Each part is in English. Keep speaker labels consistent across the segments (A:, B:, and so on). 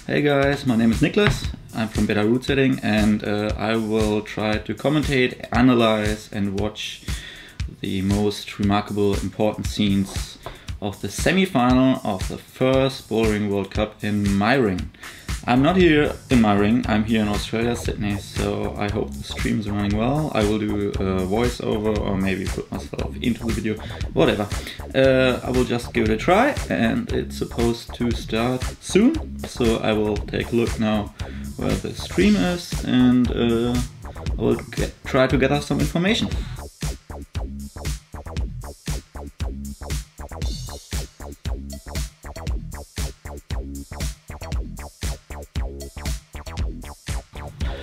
A: Hey guys, my name is Niklas. I'm from Better Route Setting, and I will try to commentate, analyze and watch the most remarkable important scenes of the semi-final of the first Bouldering World Cup in Meiringen. I'm not here in Meiringen, I'm here in Australia, Sydney, so I hope the stream is running well. I will do a voiceover or maybe put myself into the video, whatever. I will just give it a try, and it's supposed to start soon, so I will take a look now where the stream is, and I will try to gather some information.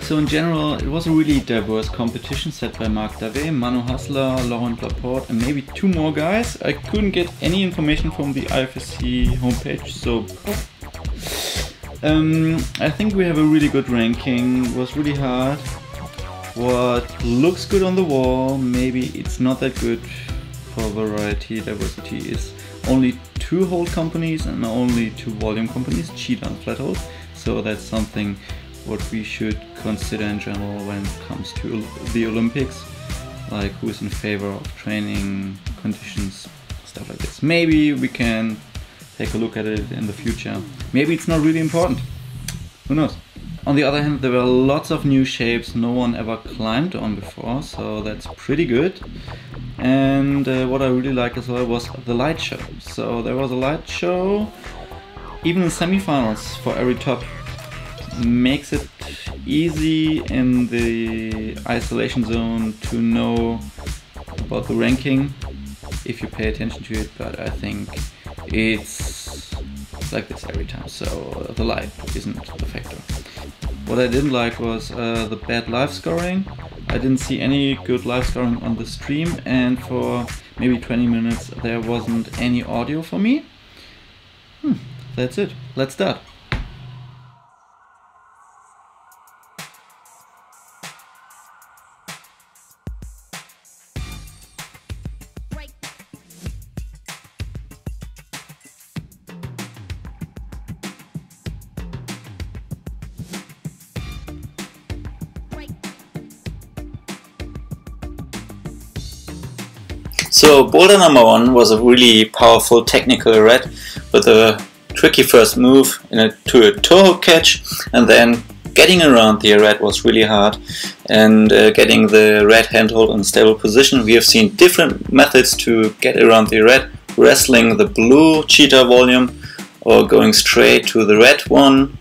A: So in general, it was a really diverse competition set by Mark Dave, Manu Hassler, Laurent Laporte and maybe two more guys. I couldn't get any information from the IFSC homepage, so I think we have a really good ranking. It was really hard. What looks good on the wall, maybe it's not that good for variety, diversity, is only 2 hold companies and only 2 volume companies, cheetah and flat hold. So that's something what we should consider in general when it comes to the Olympics, like who's in favor of training conditions, stuff like this. Maybe we can take a look at it in the future. Maybe it's not really important, who knows. On the other hand, there were lots of new shapes no one ever climbed on before, so that's pretty good. And what I really liked as well was the light show. So there was a light show, even in semi-finals for every top. Makes it easy in the isolation zone to know about the ranking if you pay attention to it, but I think it's like this every time, so the light isn't the factor. What I didn't like was the bad live scoring. I didn't see any good live scoring on the stream, and for maybe 20 minutes there wasn't any audio for me. That's it. Let's start. So boulder number 1 was a really powerful technical arete with a tricky first move to a toehook catch, and then getting around the arete was really hard, and getting the arete handhold in a stable position. We have seen different methods to get around the arete: wrestling the blue cheetah volume or going straight to the red one,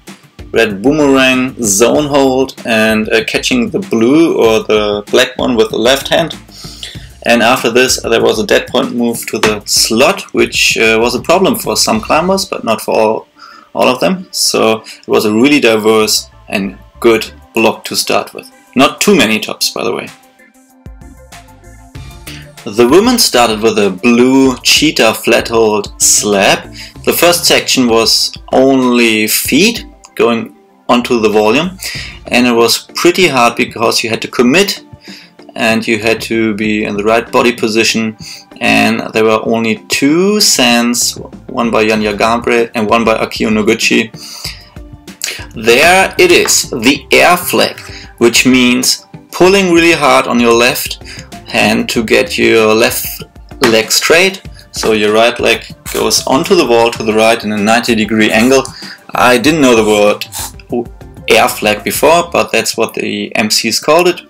A: red boomerang, zone hold, and catching the blue or the black one with the left hand. And after this there was a dead point move to the slot, which was a problem for some climbers, but not for all of them. So it was a really diverse and good block to start with. Not too many tops, by the way. The women started with a blue cheetah flat hold slab. The first section was only feet going onto the volume, and it was pretty hard because you had to commit and you had to be in the right body position, and there were only 2 sands, one by Janja Gabriel and one by Akio Noguchi. There it is, the air flag, which means pulling really hard on your left hand to get your left leg straight, so your right leg goes onto the wall to the right in a 90-degree angle. I didn't know the word air flag before, but that's what the MCs called it.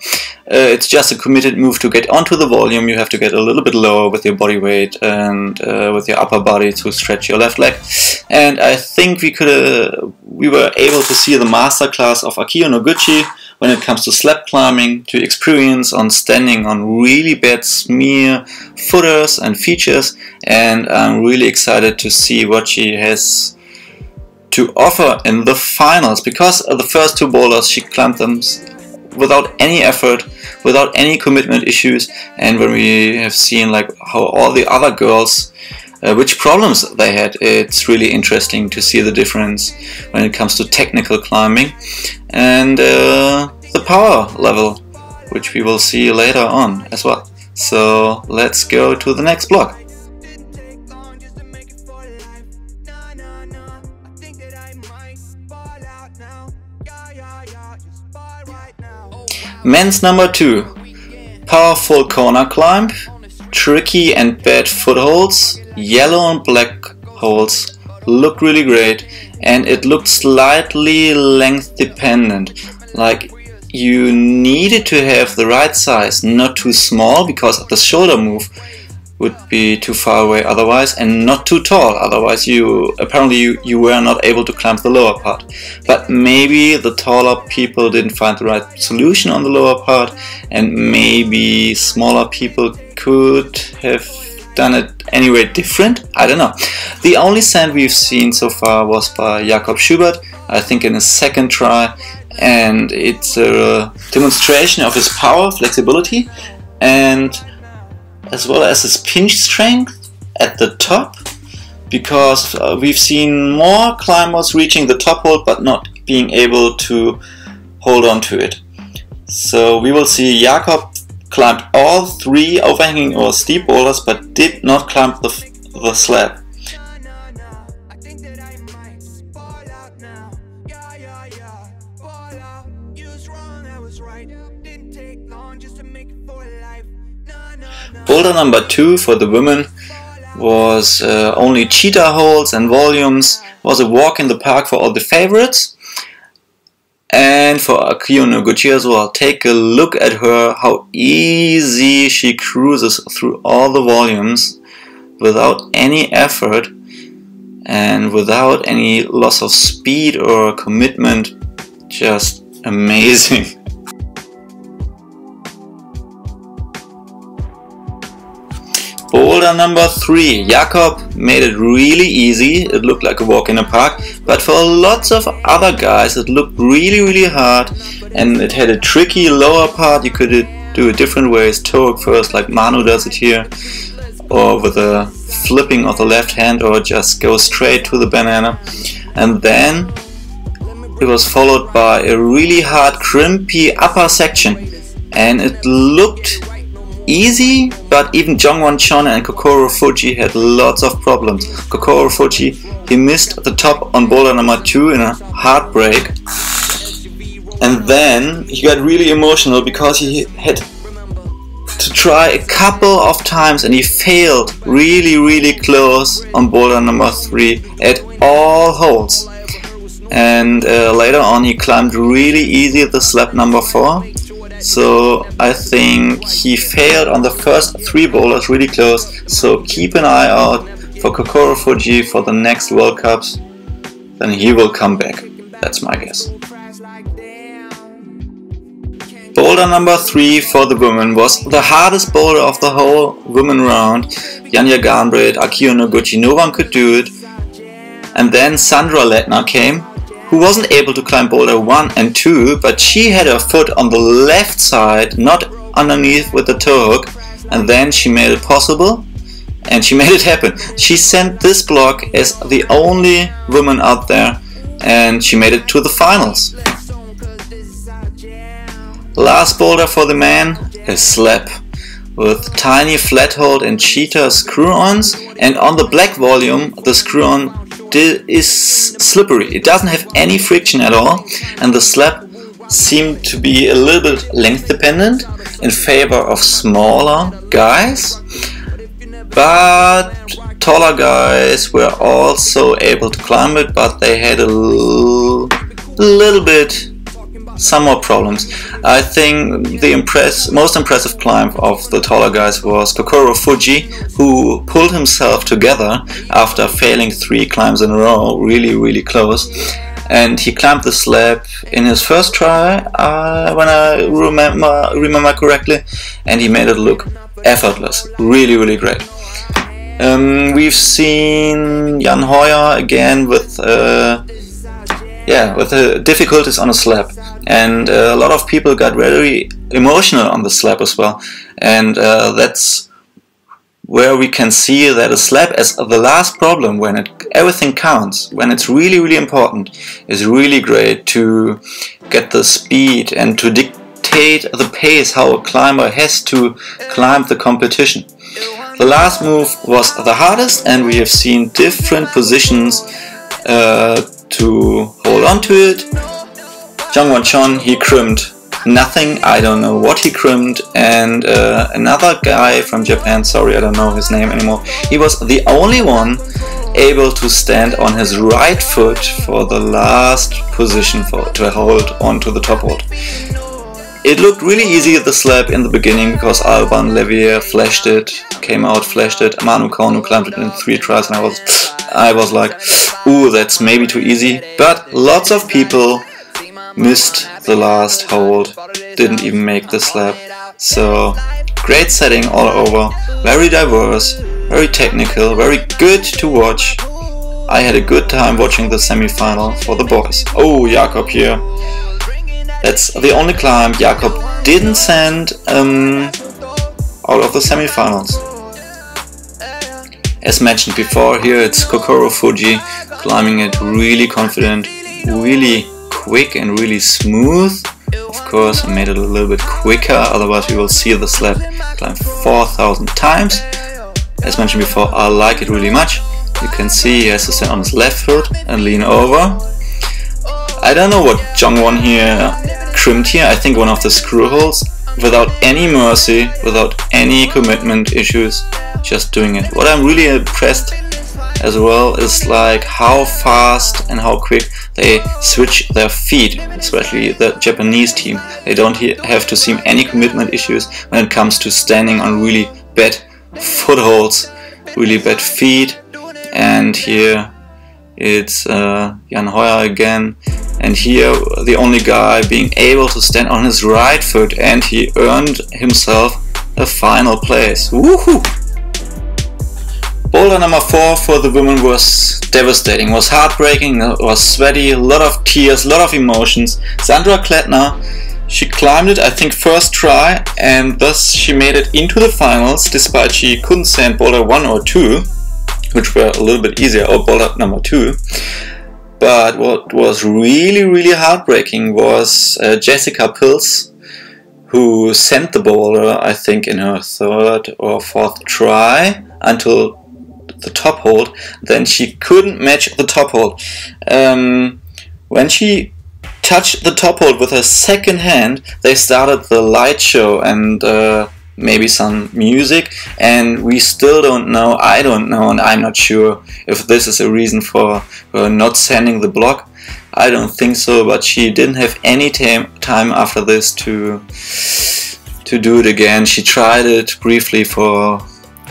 A: It's just a committed move to get onto the volume. You have to get a little bit lower with your body weight and with your upper body to stretch your left leg. And I think we were able to see the masterclass of Akio Noguchi when it comes to slab climbing, to experience on standing on really bad smear footers and features, and I'm really excited to see what she has to offer in the finals, because the first 2 boulders she climbed them without any effort, without any commitment issues, and when we have seen like how all the other girls, which problems they had, it's really interesting to see the difference when it comes to technical climbing and the power level, which we will see later on as well. So let's go to the next block. Men's number 2. Powerful corner climb, tricky and bad footholds, yellow and black holds, looked really great, and it looked slightly length dependent, like you needed to have the right size, not too small because the shoulder move would be too far away otherwise, and not too tall, otherwise you were not able to climb the lower part. But maybe the taller people didn't find the right solution on the lower part, and maybe smaller people could have done it anyway different, I don't know. The only sand we've seen so far was by Jakob Schubert, I think in his second try, and it's a demonstration of his power, flexibility, and as well as his pinch strength at the top, because we've seen more climbers reaching the top hold but not being able to hold on to it. So we will see Jakob climbed all 3 overhanging or steep boulders but did not climb the slab. Boulder number 2 for the women was only cheetah holds and volumes, was a walk in the park for all the favorites, and for Akio Noguchi as well. Take a look at her, how easy she cruises through all the volumes without any effort and without any loss of speed or commitment. Just amazing. Boulder number 3, Jakob made it really easy, it looked like a walk in a park, but for lots of other guys it looked really hard, and it had a tricky lower part. You could do it different ways, toehook first like Manu does it here, or with a flipping of the left hand, or just go straight to the banana, and then it was followed by a really hard crimpy upper section, and it looked easy, but even Jongwon Chon and Kokoro Fuji had lots of problems. Kokoro Fuji, he missed the top on boulder number 2 in a heartbreak, and then he got really emotional because he had to try a couple of times and he failed really close on boulder number 3 at all holds, and later on he climbed really easy at the slab number 4. So I think he failed on the first 3 boulders really close, so keep an eye out for Kokoro Fuji for the next World Cups, then he will come back, that's my guess. Boulder number 3 for the women was the hardest boulder of the whole women round. Janja Garnbret, Akio Noguchi, no one could do it, and then Sandra Lettner came, who wasn't able to climb boulder 1 and 2, but she had her foot on the left side, not underneath with the toehook, and then she made it possible, and she made it happen. She sent this block as the only woman out there, and she made it to the finals. Last boulder for the man, a slab, with tiny flat hold and cheetah screw-ons, and on the black volume, the screw-on is slippery. It doesn't have any friction at all, and the slab seemed to be a little bit length dependent in favor of smaller guys, but taller guys were also able to climb it, but they had a little bit some more problems. I think the most impressive climb of the taller guys was Kokoro Fuji, who pulled himself together after failing 3 climbs in a row, really close, and he climbed the slab in his first try, when I remember correctly, and he made it look effortless, really great. We've seen Jan Hoyer again with the difficulties on a slab, and a lot of people got very emotional on the slab as well, and that's where we can see that a slab as the last problem, when everything counts, when it's really important, is really great to get the speed and to dictate the pace how a climber has to climb the competition. The last move was the hardest, and we have seen different positions to hold on to it. Jungwon Chon, he crimped nothing, I don't know what he crimped, and another guy from Japan, sorry I don't know his name anymore, he was the only one able to stand on his right foot for the last position to hold on to the top hold. It looked really easy at the slab in the beginning because Alban Levier flashed it, came out, flashed it, Manuel Cornu climbed it in 3 tries, and I was like, ooh, that's maybe too easy, but lots of people missed the last hold, didn't even make the slab. So great setting all over, very diverse, very technical, very good to watch. I had a good time watching the semi-final for the boys. Oh, Jakob here. That's the only climb Jakob didn't send out of the semi-finals. As mentioned before, here it's Kokoro Fuji climbing it really confident, really quick and really smooth. Of course, I made it a little bit quicker, otherwise we will see the slab climb 4,000 times. As mentioned before, I like it really much. You can see he has to stand on his left foot and lean over. I don't know what Jungwon here crimped here, I think one of the screw holes, without any mercy, without any commitment issues, just doing it. What I'm really impressed as well is like how fast and how quick they switch their feet, especially the Japanese team. They don't have to seem any commitment issues when it comes to standing on really bad footholds, really bad feet. And here it's Jan Hoyer again, and here the only guy being able to stand on his right foot, and he earned himself a final place. Woohoo! Boulder number 4 for the women was devastating, was heartbreaking, was sweaty, a lot of tears, a lot of emotions. Sandra Klettner, she climbed it I think first try, and thus she made it into the finals despite she couldn't stand boulder 1 or 2, which were a little bit easier, or boulder number 2. But what was really heartbreaking was Jessica Pils, who sent the boulder I think in her 3rd or 4th try until the top hold. Then she couldn't match the top hold. When she touched the top hold with her second hand, they started the light show and maybe some music, and we still don't know, I don't know, and I'm not sure if this is a reason for her not sending the block. I don't think so, but she didn't have any time after this to do it again. She tried it briefly for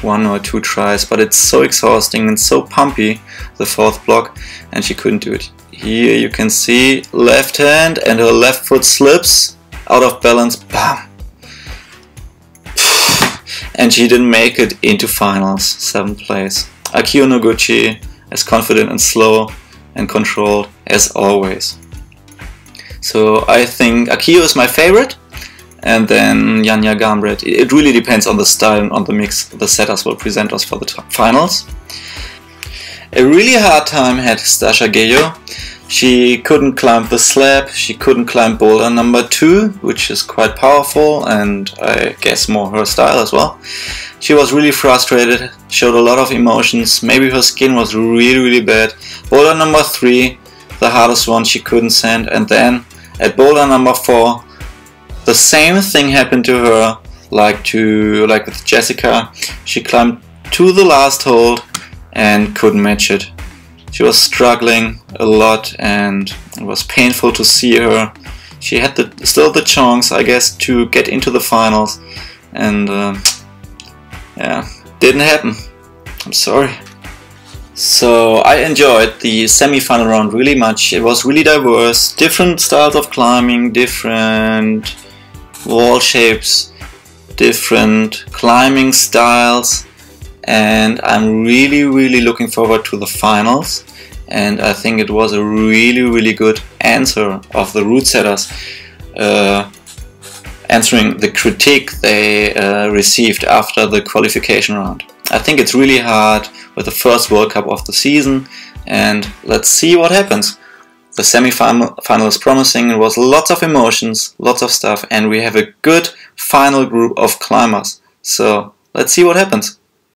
A: 1 or 2 tries, but it's so exhausting and so pumpy, the 4th block, and she couldn't do it. Here you can see left hand and her left foot slips out of balance, bam! And she didn't make it into finals, 7th place. Akio Noguchi as confident and slow and controlled as always. So I think Akio is my favorite, and then Janja Gambret. It really depends on the style and on the mix the setters will present us for the finals. A really hard time had Stasha Geyo. She couldn't climb the slab, she couldn't climb boulder number 2, which is quite powerful and I guess more her style as well. She was really frustrated, showed a lot of emotions, maybe her skin was really bad. Boulder number 3, the hardest one, she couldn't send, and then at boulder number 4, the same thing happened to her like with Jessica. She climbed to the last hold and couldn't match it. She was struggling a lot and it was painful to see her. She had still the chance, I guess, to get into the finals, and yeah, didn't happen. I'm sorry. So I enjoyed the semi-final round really much. It was really diverse, different styles of climbing, different wall shapes, different climbing styles. And I'm really looking forward to the finals, and I think it was a really good answer of the route setters, answering the critique they received after the qualification round. I think it's really hard with the first World Cup of the season, and let's see what happens. The semi-final is promising. It was lots of emotions, lots of stuff, and we have a good final group of climbers. So let's see what happens.